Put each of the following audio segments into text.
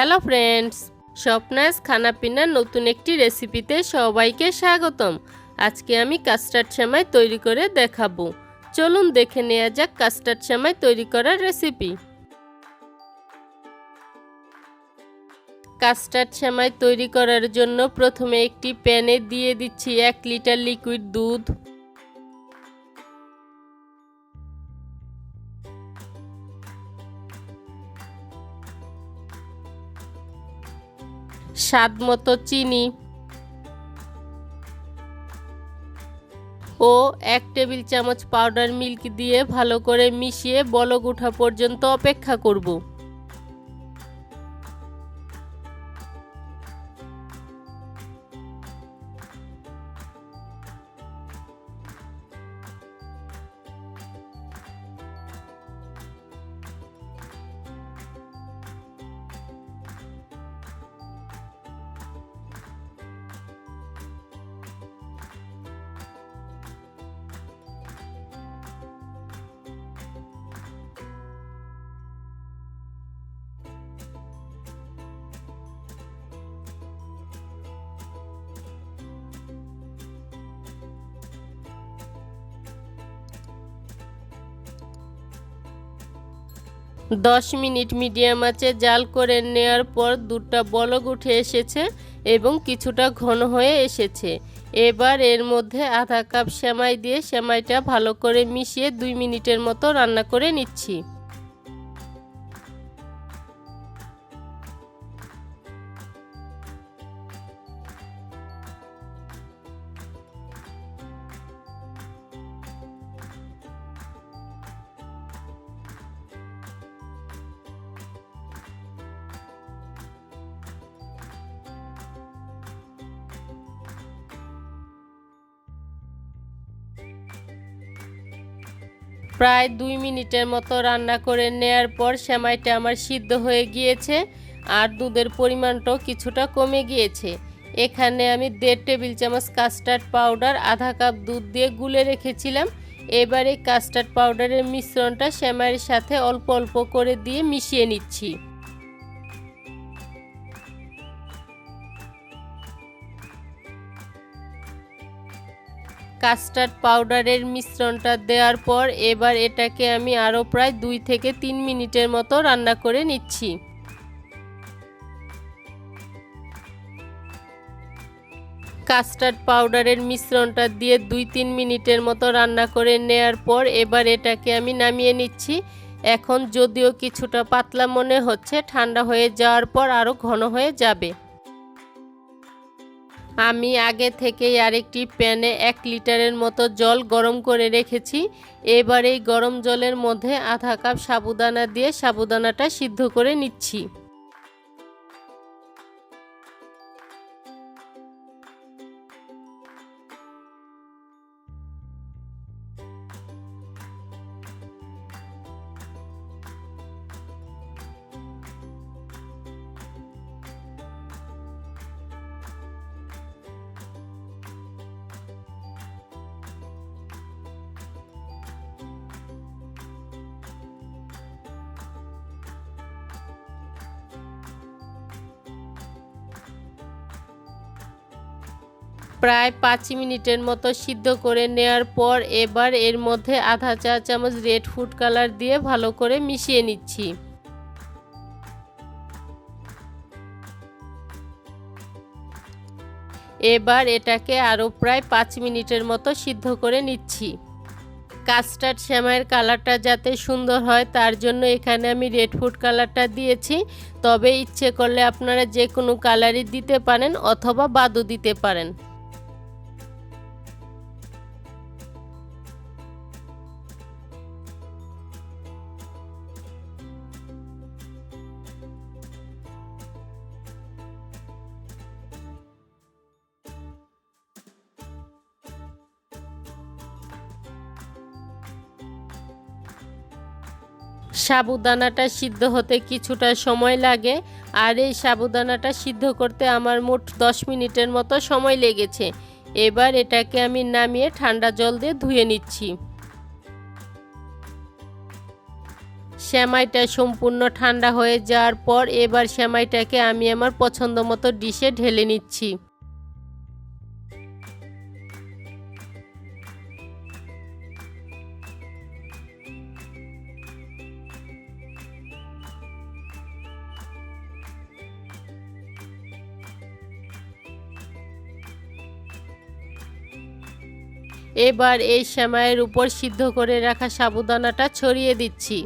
Hello friends, স্বপ্নাস খানাপিনার নতুন একটি রেসিপিতে সবাইকে স্বাগতম। আজকে আমি কাস্টার্ড সেমাই তৈরি করে দেখাবো। চলুন দেখে নেওয়া যাক কাস্টার্ড সেমাই তৈরি করার রেসিপি। কাস্টার্ড সেমাই তৈরি করার জন্য প্রথমে একটি প্যানে দিয়ে দিচ্ছি 1 লিটার লিকুইড দুধ। স্বাদ মতো চিনি ও 1 টেবিল চামচ পাউডার মিল্ক দিয়ে ভালো করে মিশিয়ে বলক ওঠা পর্যন্ত অপেক্ষা করব। দশ মিনিট মিডিয়াম আঁচে জাল করে নেওয়ার পর দুধটা বলক উঠে এসেছে এবং কিছুটা ঘন হয়ে এসেছে। এবার এর মধ্যে আধা কাপ সেমাই দিয়ে সেমাইটা ভালো করে মিশিয়ে 2 মিনিটের মতো রান্না করে নিচ্ছি। প্রায় 2 মিনিটের মতো রান্না করে নেয়ার পর সেমাইটা আমার সিদ্ধ হয়ে গিয়েছে আর দুধের পরিমাণটাও কিছুটা কমে গিয়েছে। এখানে আমি 1.5 টেবিল চামচ কাস্টার্ড পাউডার আধা কাপ দুধ দিয়ে গুলে রেখেছিলাম। এবার এই কাস্টার্ড পাউডারের মিশ্রণটা সেমাইয়ের সাথে অল্প অল্প করে দিয়ে মিশিয়ে নিচ্ছি। কাস্টার্ড পাউডারের মিশ্রণটা দেওয়ার পর এবার এটাকে আমি আরও প্রায় 2 থেকে 3 মিনিটের মতো রান্না করে নিচ্ছি। কাস্টার্ড পাউডারের মিশ্রণটা দিয়ে 2-3 মিনিটের মতো রান্না করে নেয়ার পর এবার এটাকে আমি নামিয়ে নিচ্ছি। এখন যদিও কিছুটা পাতলা মনে হচ্ছে, ঠান্ডা হয়ে যাওয়ার পর আরও ঘন হয়ে যাবে। আমি আগে থেকেই আরেকটি প্যানে 1 লিটারের মতো জল গরম করে রেখেছি। এবার এই গরম জলের মধ্যে আধা কাপ সাবুদানা দিয়ে সাবুদানাটা সিদ্ধ করে নিচ্ছি। প্রায় 5 মিনিটের মতো সিদ্ধ করে নেওয়ার পর এবার এর মধ্যে আধা চা চামচ রেড ফুড কালার দিয়ে ভালো করে মিশিয়ে নিচ্ছি। এবার এটাকে আরও প্রায় 5 মিনিটের মতো সিদ্ধ করে নিচ্ছি। কাস্টার্ড সেমাইয়ের কালারটা যাতে সুন্দর হয় তার জন্য এখানে আমি রেড ফুড কালারটা দিয়েছি। তবে ইচ্ছে করলে আপনারা যে কোনো কালারই দিতে পারেন অথবা বাদও দিতে পারেন। সাবুদানাটা সিদ্ধ হতে কিছুটা সময় লাগে আর এই সাবুদানাটা সিদ্ধ করতে আমার মোট 10 মিনিটের মতো সময় লেগেছে। এবার এটাকে আমি নামিয়ে ঠান্ডা জল দিয়ে ধুয়ে নিচ্ছি। সেমাইটা সম্পূর্ণ ঠান্ডা হয়ে যাওয়ার পর এবার সেমাইটাকে আমি আমার পছন্দ মতো ডিশে ঢেলে নিচ্ছি। এবার এই সেমাইয়ের উপর সিদ্ধ করে রাখা সাবুদানাটা ছড়িয়ে দিচ্ছি।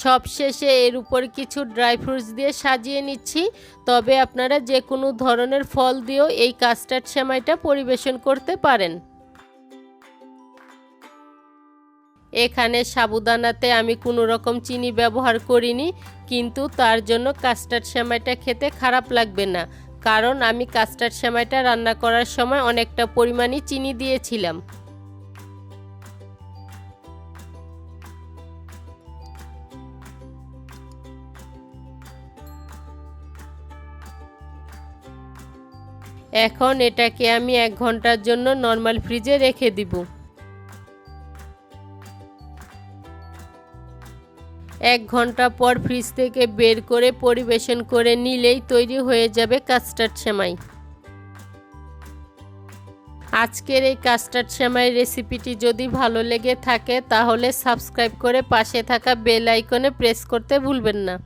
সবশেষে এর উপর কিছু ড্রাই ফ্রুটস দিয়ে সাজিয়ে নিচ্ছি। তবে আপনারা যে কোনো ধরনের ফল দিয়েও এই কাস্টার্ড সেমাইটা পরিবেশন করতে পারেন। এখানে সাবুদানাতে আমি কোনো রকম চিনি ব্যবহার করিনি, কিন্তু তার জন্য কাস্টার্ড সেমাইটা খেতে খারাপ লাগবে না, কারণ আমি কাস্টার্ড সেমাইটা রান্না করার সময় অনেকটা পরিমাণে চিনি দিয়েছিলাম। এখন এটাকে আমি 1 ঘন্টার জন্য নর্মাল ফ্রিজে রেখে দিব। 1 ঘন্টা পর ফ্রিজ থেকে বের করে পরিবেশন করে নিলেই তৈরি হয়ে যাবে কাস্টার্ড সেমাই। আজকের এই কাস্টার্ড সেমাই রেসিপিটি যদি ভালো লেগে থাকে তাহলে সাবস্ক্রাইব করে পাশে থাকা বেল আইকনে প্রেস করতে ভুলবেন না।